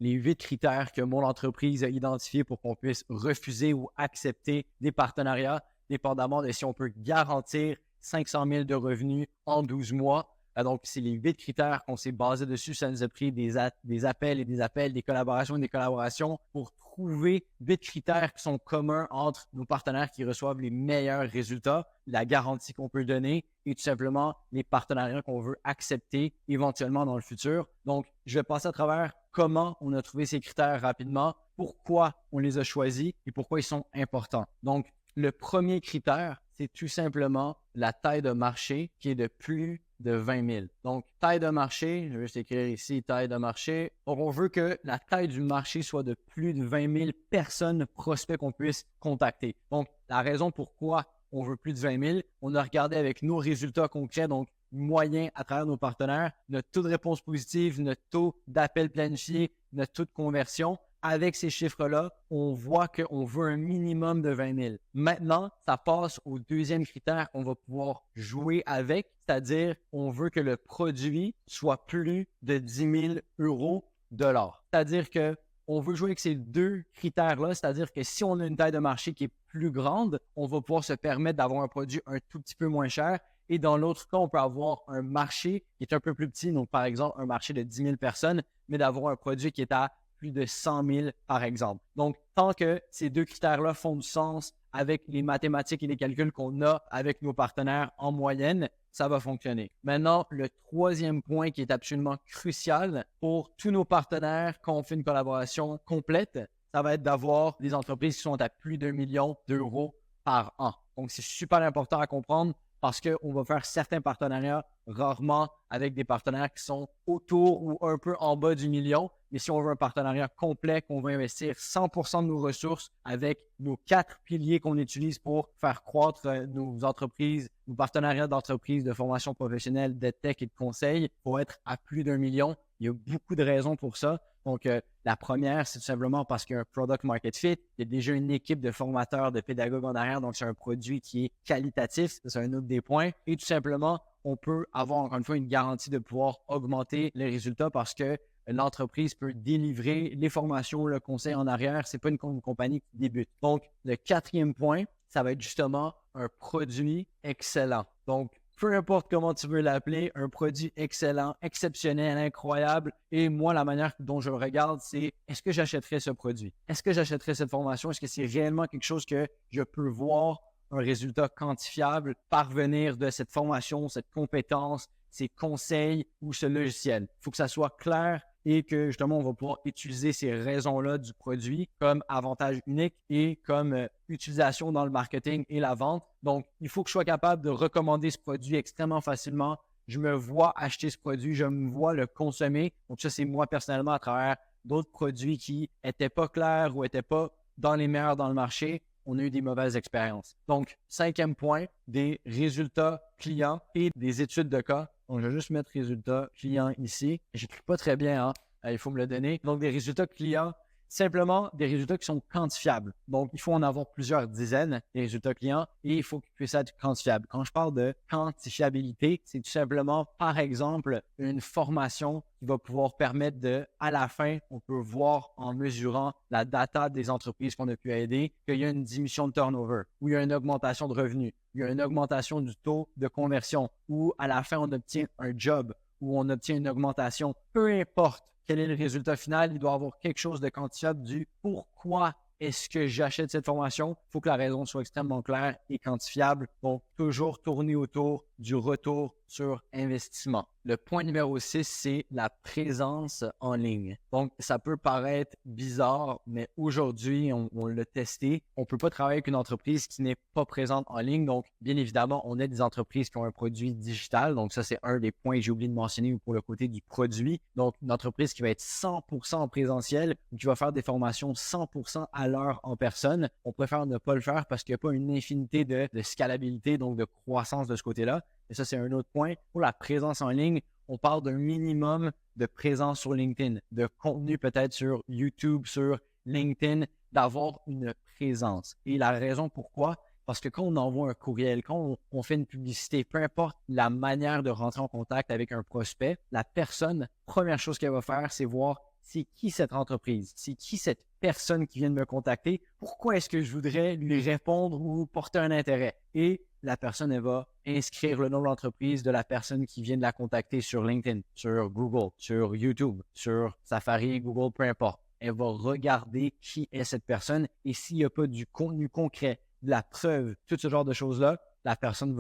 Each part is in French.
les 8 critères que mon entreprise a identifiés pour qu'on puisse refuser ou accepter des partenariats, dépendamment de si on peut garantir 500 000 de revenus en 12 mois. Donc, c'est les 8 critères qu'on s'est basé dessus. Ça nous a pris des appels et des appels, des collaborations et des collaborations pour trouver 8 critères qui sont communs entre nos partenaires qui reçoivent les meilleurs résultats, la garantie qu'on peut donner et tout simplement les partenariats qu'on veut accepter éventuellement dans le futur. Donc, je vais passer à travers comment on a trouvé ces critères rapidement, pourquoi on les a choisis et pourquoi ils sont importants. Donc, le premier critère, c'est tout simplement la taille de marché qui est de plus de 20 000. Donc, taille de marché, je vais juste écrire ici taille de marché. Donc, on veut que la taille du marché soit de plus de 20 000 personnes, prospects qu'on puisse contacter. Donc, la raison pourquoi on veut plus de 20 000, on a regardé avec nos résultats concrets, donc moyens à travers nos partenaires, notre taux de réponse positive, notre taux d'appel planifié, notre taux de conversion. Avec ces chiffres-là, on voit qu'on veut un minimum de 20 000. Maintenant, ça passe au deuxième critère qu'on va pouvoir jouer avec, c'est-à-dire on veut que le produit soit plus de 10 000 euros de l'or. C'est-à-dire que on veut jouer avec ces deux critères-là, c'est-à-dire que si on a une taille de marché qui est plus grande, on va pouvoir se permettre d'avoir un produit un tout petit peu moins cher. Et dans l'autre cas, on peut avoir un marché qui est un peu plus petit, donc par exemple un marché de 10 000 personnes, mais d'avoir un produit qui est à plus de 100 000 par exemple. Donc, tant que ces deux critères-là font du sens avec les mathématiques et les calculs qu'on a avec nos partenaires en moyenne, ça va fonctionner. Maintenant, le troisième point qui est absolument crucial pour tous nos partenaires quand on fait une collaboration complète, ça va être d'avoir des entreprises qui sont à plus d'1 million d'euros par an. Donc, c'est super important à comprendre parce qu'on va faire certains partenariats rarement avec des partenaires qui sont autour ou un peu en bas du million. Mais si on veut un partenariat complet, qu'on va investir 100% de nos ressources avec nos 4 piliers qu'on utilise pour faire croître nos entreprises, nos partenariats d'entreprises, de formation professionnelle, de tech et de conseil, pour être à plus d'1 million. Il y a beaucoup de raisons pour ça. Donc, la première, c'est tout simplement parce qu'il y a un product market fit. Il y a déjà une équipe de formateurs, de pédagogues en arrière. Donc, c'est un produit qui est qualitatif. C'est un autre des points. Et tout simplement, on peut avoir encore une fois une garantie de pouvoir augmenter les résultats parce que l'entreprise peut délivrer les formations, le conseil en arrière. C'est pas une compagnie qui débute. Donc, le quatrième point, ça va être justement un produit excellent. Donc, peu importe comment tu veux l'appeler, un produit excellent, exceptionnel, incroyable. Et moi, la manière dont je le regarde, c'est est-ce que j'achèterais ce produit? Est-ce que j'achèterais cette formation? Est-ce que c'est réellement quelque chose que je peux voir un résultat quantifiable parvenir de cette formation, cette compétence, ces conseils ou ce logiciel? Il faut que ça soit clair et que justement, on va pouvoir utiliser ces raisons-là du produit comme avantage unique et comme utilisation dans le marketing et la vente. Donc, il faut que je sois capable de recommander ce produit extrêmement facilement. Je me vois acheter ce produit, je me vois le consommer. Donc, ça, c'est moi personnellement à travers d'autres produits qui n'étaient pas clairs ou n'étaient pas dans les meilleurs dans le marché. On a eu des mauvaises expériences. Donc, cinquième point, des résultats clients et des études de cas. Donc, je vais juste mettre résultats clients ici. J'écris pas très bien, hein? Il faut me le donner. Donc, des résultats clients, simplement des résultats qui sont quantifiables. Donc, il faut en avoir plusieurs dizaines des résultats clients et il faut qu'ils puissent être quantifiables. Quand je parle de quantifiabilité, c'est tout simplement, par exemple, une formation qui va pouvoir permettre de, à la fin, on peut voir en mesurant la data des entreprises qu'on a pu aider qu'il y a une diminution de turnover, ou il y a une augmentation de revenus, il y a une augmentation du taux de conversion, ou à la fin, on obtient un job, ou on obtient une augmentation. Peu importe quel est le résultat final, il doit y avoir quelque chose de quantifiable du pourquoi est-ce que j'achète cette formation. Il faut que la raison soit extrêmement claire et quantifiable. Donc, toujours tourner autour du retour sur investissement. Le point numéro 6, c'est la présence en ligne. Donc, ça peut paraître bizarre, mais aujourd'hui, on l'a testé. On ne peut pas travailler avec une entreprise qui n'est pas présente en ligne. Donc, bien évidemment, on a des entreprises qui ont un produit digital. Donc, ça, c'est un des points que j'ai oublié de mentionner pour le côté du produit. Donc, une entreprise qui va être 100% en présentiel ou qui va faire des formations 100% à l'heure en personne. On préfère ne pas le faire parce qu'il n'y a pas une infinité de scalabilité, donc de croissance de ce côté-là. Et ça, c'est un autre point. Pour la présence en ligne, on parle d'un minimum de présence sur LinkedIn, de contenu peut-être sur YouTube, sur LinkedIn, d'avoir une présence. Et la raison pourquoi, parce que quand on envoie un courriel, quand on fait une publicité, peu importe la manière de rentrer en contact avec un prospect, la personne, première chose qu'elle va faire, c'est voir c'est qui cette entreprise? C'est qui cette personne qui vient de me contacter? Pourquoi est-ce que je voudrais lui répondre ou porter un intérêt? Et la personne, elle va inscrire le nom de l'entreprise de la personne qui vient de la contacter sur LinkedIn, sur Google, sur YouTube, sur Safari, Google, peu importe. Elle va regarder qui est cette personne et s'il n'y a pas du contenu concret, de la preuve, tout ce genre de choses-là, la personne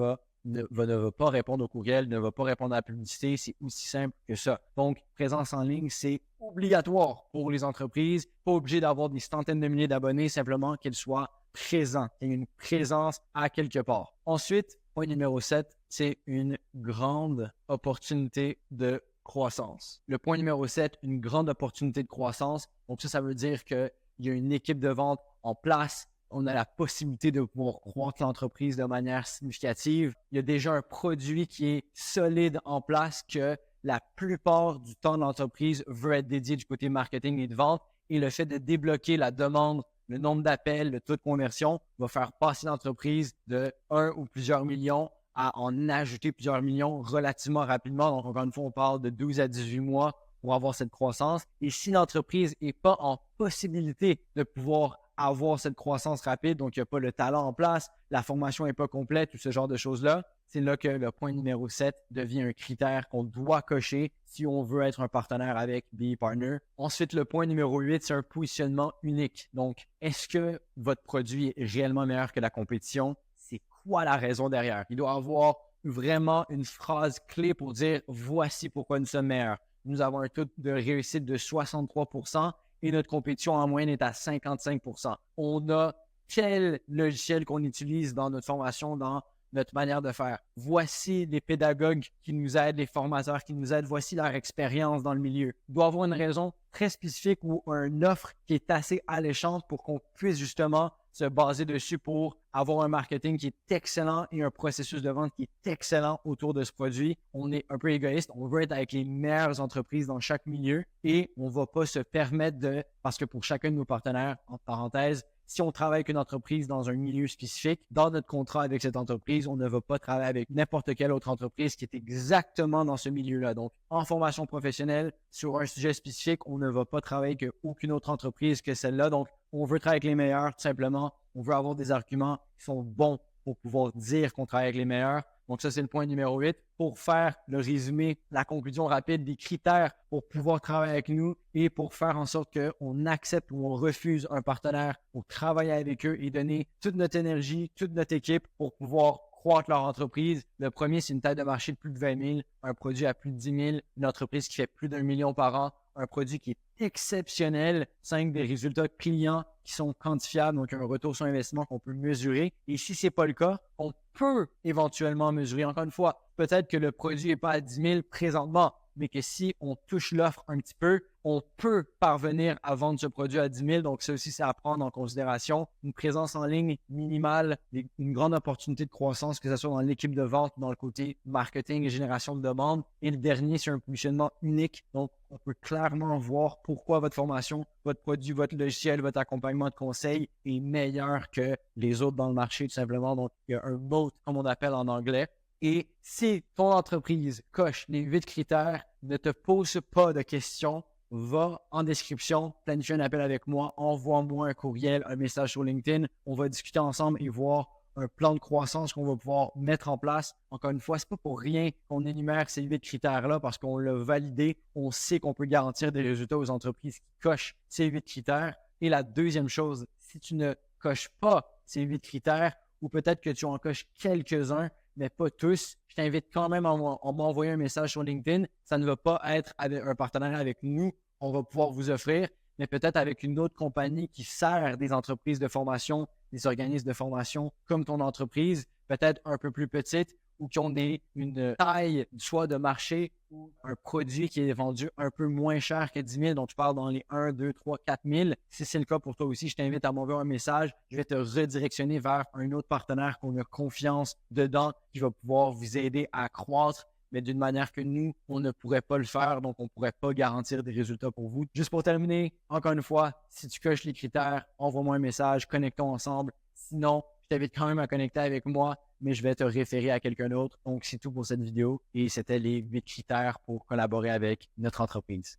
ne va pas répondre au courriel, ne va pas répondre à la publicité. C'est aussi simple que ça. Donc, présence en ligne, c'est obligatoire pour les entreprises. Pas obligé d'avoir des centaines de milliers d'abonnés, simplement qu'elles soient présentes, qu'il y ait une présence à quelque part. Ensuite, point numéro 7, c'est une grande opportunité de croissance. Le point numéro 7, une grande opportunité de croissance. Donc ça veut dire qu'il y a une équipe de vente en place. On a la possibilité de pouvoir croître l'entreprise de manière significative. Il y a déjà un produit qui est solide en place que la plupart du temps de l'entreprise veut être dédié du côté marketing et de vente. Et le fait de débloquer la demande, le nombre d'appels, le taux de conversion va faire passer l'entreprise de 1 ou plusieurs millions à en ajouter plusieurs millions relativement rapidement. Donc, encore une fois, on parle de 12 à 18 mois pour avoir cette croissance. Et si l'entreprise n'est pas en possibilité de pouvoir avoir cette croissance rapide, donc il n'y a pas le talent en place, la formation n'est pas complète, tout ce genre de choses-là, c'est là que le point numéro 7 devient un critère qu'on doit cocher si on veut être un partenaire avec BE Partner. Ensuite, le point numéro 8, c'est un positionnement unique. Donc, est-ce que votre produit est réellement meilleur que la compétition? C'est quoi la raison derrière? Il doit avoir vraiment une phrase clé pour dire « Voici pourquoi nous sommes meilleurs ». Nous avons un taux de réussite de 63% et notre compétition en moyenne est à 55%. On a quel logiciel qu'on utilise dans notre formation, dans notre manière de faire. Voici les pédagogues qui nous aident, les formateurs qui nous aident. Voici leur expérience dans le milieu. Il doit y avoir une raison très spécifique ou une offre qui est assez alléchante pour qu'on puisse justement se baser dessus pour avoir un marketing qui est excellent et un processus de vente qui est excellent autour de ce produit. On est un peu égoïste. On veut être avec les meilleures entreprises dans chaque milieu et on ne va pas se permettre de, parce que pour chacun de nos partenaires, en parenthèse, si on travaille avec une entreprise dans un milieu spécifique, dans notre contrat avec cette entreprise, on ne va pas travailler avec n'importe quelle autre entreprise qui est exactement dans ce milieu-là. Donc, en formation professionnelle, sur un sujet spécifique, on ne va pas travailler avec aucune autre entreprise que celle-là. Donc, on veut travailler avec les meilleurs, tout simplement. On veut avoir des arguments qui sont bons pour pouvoir dire qu'on travaille avec les meilleurs. Donc, ça, c'est le point numéro 8. Pour faire le résumé, la conclusion rapide des critères pour pouvoir travailler avec nous et pour faire en sorte qu'on accepte ou on refuse un partenaire pour travailler avec eux et donner toute notre énergie, toute notre équipe pour pouvoir croître leur entreprise. Le premier, c'est une taille de marché de plus de 20 000, un produit à plus de 10 000, une entreprise qui fait plus d'1 million par an, un produit qui est exceptionnel, 5 des résultats clients qui sont quantifiables, donc un retour sur investissement qu'on peut mesurer. Et si ce n'est pas le cas, on peut éventuellement mesurer. Encore une fois, peut-être que le produit n'est pas à 10 000 présentement, mais que si on touche l'offre un petit peu, on peut parvenir à vendre ce produit à 10 000. Donc, ça aussi, c'est à prendre en considération. Une présence en ligne minimale, une grande opportunité de croissance, que ce soit dans l'équipe de vente, dans le côté marketing et génération de demandes. Et le dernier, c'est un positionnement unique. Donc, on peut clairement voir pourquoi votre formation, votre produit, votre logiciel, votre accompagnement de conseil est meilleur que les autres dans le marché, tout simplement. Donc, il y a un moat, comme on appelle en anglais. Et si ton entreprise coche les 8 critères, ne te pose pas de questions, va en description, planifie un appel avec moi, envoie-moi un courriel, un message sur LinkedIn. On va discuter ensemble et voir un plan de croissance qu'on va pouvoir mettre en place. Encore une fois, ce n'est pas pour rien qu'on énumère ces 8 critères-là parce qu'on l'a validé. On sait qu'on peut garantir des résultats aux entreprises qui cochent ces 8 critères. Et la deuxième chose, si tu ne coches pas ces 8 critères ou peut-être que tu en coches quelques-uns, mais pas tous, je t'invite quand même à m'envoyer un message sur LinkedIn. Ça ne va pas être avec un partenariat avec nous, on va pouvoir vous offrir, mais peut-être avec une autre compagnie qui sert des entreprises de formation, des organismes de formation comme ton entreprise, peut-être un peu plus petite ou qui ont une taille soit de marché ou un produit qui est vendu un peu moins cher que 10 000, donc tu parles dans les 1, 2, 3, 4 000. Si c'est le cas pour toi aussi, je t'invite à m'envoyer un message. Je vais te redirectionner vers un autre partenaire qu'on a confiance dedans qui va pouvoir vous aider à croître, mais d'une manière que nous, on ne pourrait pas le faire, donc on ne pourrait pas garantir des résultats pour vous. Juste pour terminer, encore une fois, si tu coches les critères, envoie-moi un message, connectons ensemble. Sinon, je t'invite quand même à connecter avec moi, mais je vais te référer à quelqu'un d'autre. Donc, c'est tout pour cette vidéo et c'était les 8 critères pour collaborer avec notre entreprise.